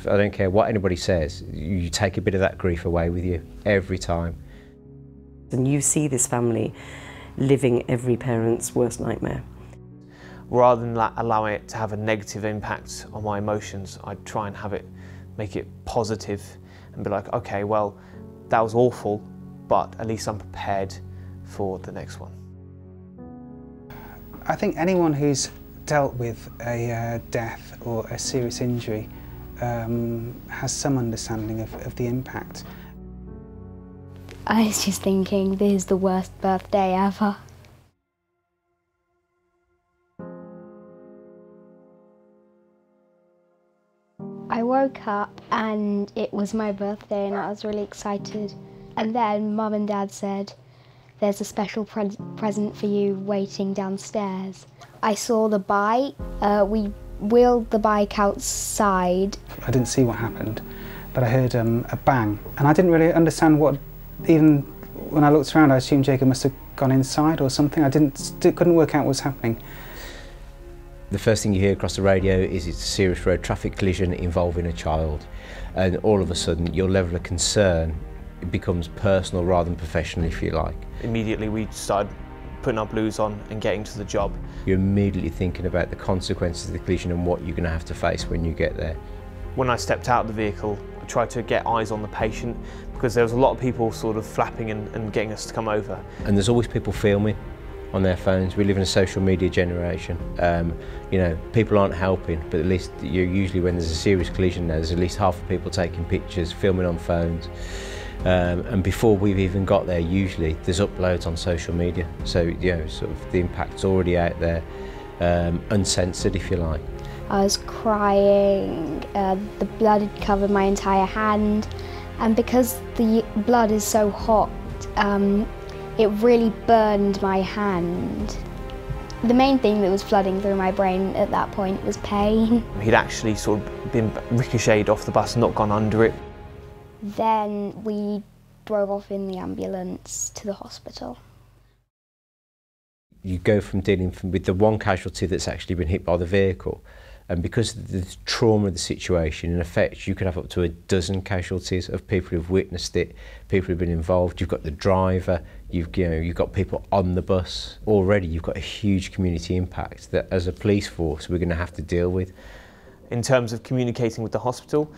I don't care what anybody says, you take a bit of that grief away with you every time. And you see this family living every parent's worst nightmare. Rather than allowing it to have a negative impact on my emotions, I try and make it positive and be like, okay, well, that was awful, but at least I'm prepared for the next one. I think anyone who's dealt with a death or a serious injury has some understanding of the impact. I was just thinking, this is the worst birthday ever. I woke up and it was my birthday and I was really excited. And then Mum and Dad said, there's a special present for you waiting downstairs. I saw the bike. We wheeled the bike outside. I didn't see what happened, but I heard a bang. And I didn't really understand what, even when I looked around, I assumed Jacob must have gone inside or something. I couldn't work out what was happening. The first thing you hear across the radio is it's a serious road traffic collision involving a child. And all of a sudden, your level of concern becomes personal rather than professional, if you like. Immediately we started putting our blues on and getting to the job. You're immediately thinking about the consequences of the collision and what you're going to have to face when you get there. When I stepped out of the vehicle, I tried to get eyes on the patient because there was a lot of people sort of flapping and getting us to come over. And there's always people filming on their phones. We live in a social media generation. You know, people aren't helping, but at least usually when there's a serious collision there's at least half the people taking pictures, filming on phones. And before we've even got there, usually there's uploads on social media. So, you know, sort of the impact's already out there, uncensored, if you like. I was crying, the blood had covered my entire hand, and because the blood is so hot, it really burned my hand. The main thing that was flooding through my brain at that point was pain. He'd actually sort of been ricocheted off the bus and not gone under it. Then we drove off in the ambulance to the hospital. You go from dealing with the one casualty that's actually been hit by the vehicle, and because of the trauma of the situation, in effect, you could have up to a dozen casualties of people who've witnessed it, people who've been involved. You've got the driver, you've got people on the bus. Already, you've got a huge community impact that, as a police force, we're going to have to deal with. In terms of communicating with the hospital,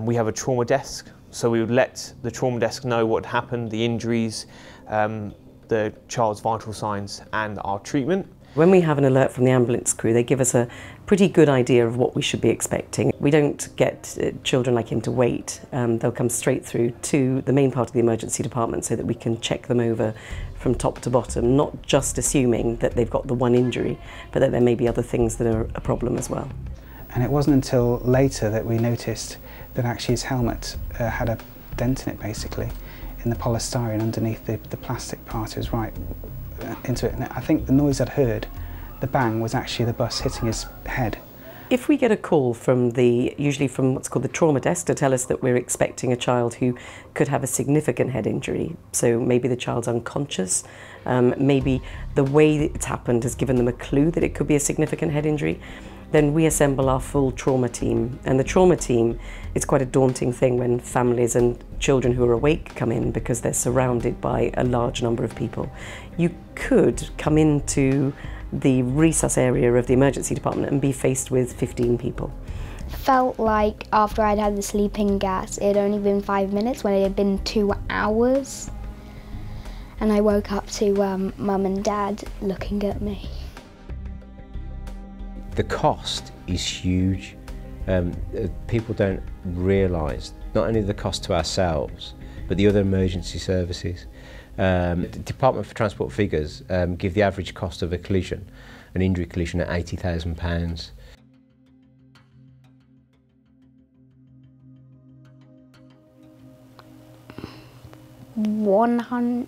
we have a trauma desk, so we would let the trauma desk know what happened, the injuries, the child's vital signs, and our treatment. When we have an alert from the ambulance crew, they give us a pretty good idea of what we should be expecting. We don't get children like him to wait. They'll come straight through to the main part of the emergency department so that we can check them over from top to bottom, not just assuming that they've got the one injury, but that there may be other things that are a problem as well. And it wasn't until later that we noticed that actually his helmet had a dent in it, basically, in the polystyrene underneath the plastic part. It was right into it. And I think the noise I'd heard, the bang, was actually the bus hitting his head. If we get a call from usually from what's called the trauma desk to tell us that we're expecting a child who could have a significant head injury, so maybe the child's unconscious, maybe the way it's happened has given them a clue that it could be a significant head injury, then we assemble our full trauma team. And the trauma team, it's quite a daunting thing when families and children who are awake come in because they're surrounded by a large number of people. You could come into the resus area of the emergency department and be faced with 15 people. Felt like after I'd had the sleeping gas, it had only been 5 minutes when it had been 2 hours. And I woke up to Mum and Dad looking at me. The cost is huge. People don't realise not only the cost to ourselves, but the other emergency services. The Department for Transport figures give the average cost of a collision, an injury collision, at £80,000. $100,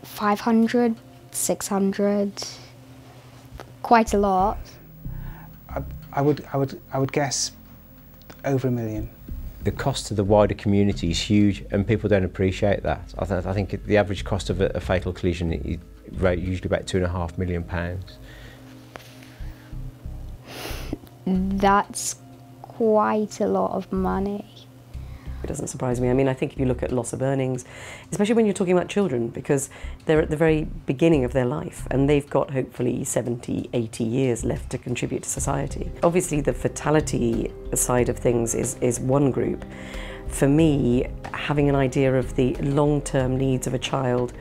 $500, $600, quite a lot. I would guess over $1 million. The cost to the wider community is huge, and people don't appreciate that. I think the average cost of a fatal collision is usually about £2.5 million. That's quite a lot of money. It doesn't surprise me. I mean, I think if you look at loss of earnings, especially when you're talking about children, because they're at the very beginning of their life and they've got hopefully 70, 80 years left to contribute to society. Obviously, the fatality side of things is one group. For me, having an idea of the long-term needs of a child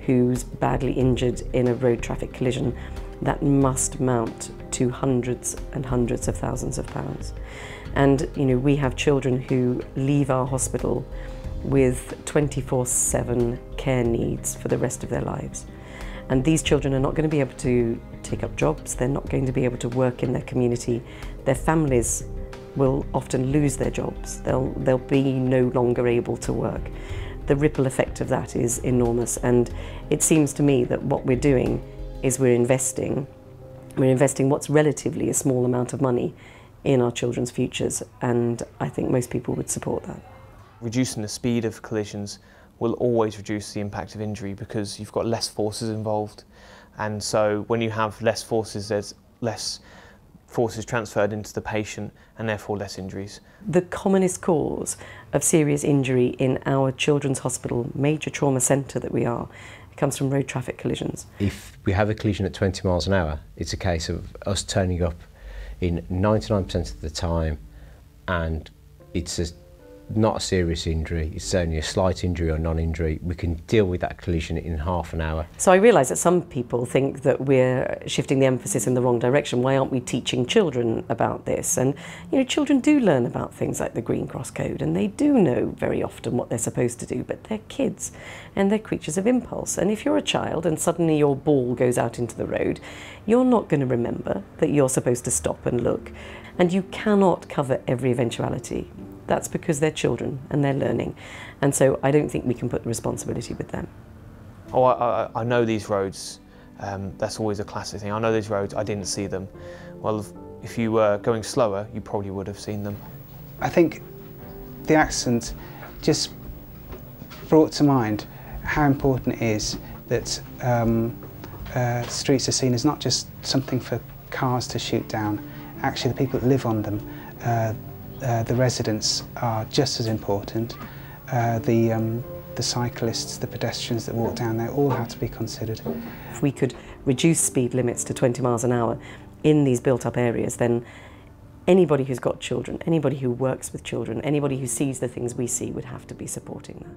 who's badly injured in a road traffic collision, that must mount to hundreds and hundreds of thousands of pounds. And you know, we have children who leave our hospital with 24/7 care needs for the rest of their lives. And these children are not going to be able to take up jobs, they're not going to be able to work in their community, their families will often lose their jobs, they'll be no longer able to work. The ripple effect of that is enormous, and it seems to me that what we're doing is we're investing what's relatively a small amount of money in our children's futures, and I think most people would support that. Reducing the speed of collisions will always reduce the impact of injury because you've got less forces involved, and so when you have less forces, there's less forces transferred into the patient and therefore less injuries. The commonest cause of serious injury in our children's hospital, major trauma centre that we are, comes from road traffic collisions. If we have a collision at 20 miles an hour, it's a case of us turning up in 99% of the time, and it's not a serious injury, it's only a slight injury or non-injury. We can deal with that collision in half an hour. So I realise that some people think that we're shifting the emphasis in the wrong direction. Why aren't we teaching children about this? And you know, children do learn about things like the Green Cross Code, and they do know very often what they're supposed to do, but they're kids and they're creatures of impulse. And if you're a child and suddenly your ball goes out into the road, you're not going to remember that you're supposed to stop and look. And you cannot cover every eventuality. That's because they're children and they're learning. And so I don't think we can put the responsibility with them. Oh, I know these roads. That's always a classic thing. I know these roads, I didn't see them. Well, if you were going slower, you probably would have seen them. I think the accident just brought to mind how important it is that streets are seen as not just something for cars to shoot down. Actually, the people that live on them, the residents are just as important. The cyclists, the pedestrians that walk down there, all have to be considered. If we could reduce speed limits to 20 miles an hour in these built-up areas, then anybody who's got children, anybody who works with children, anybody who sees the things we see would have to be supporting that.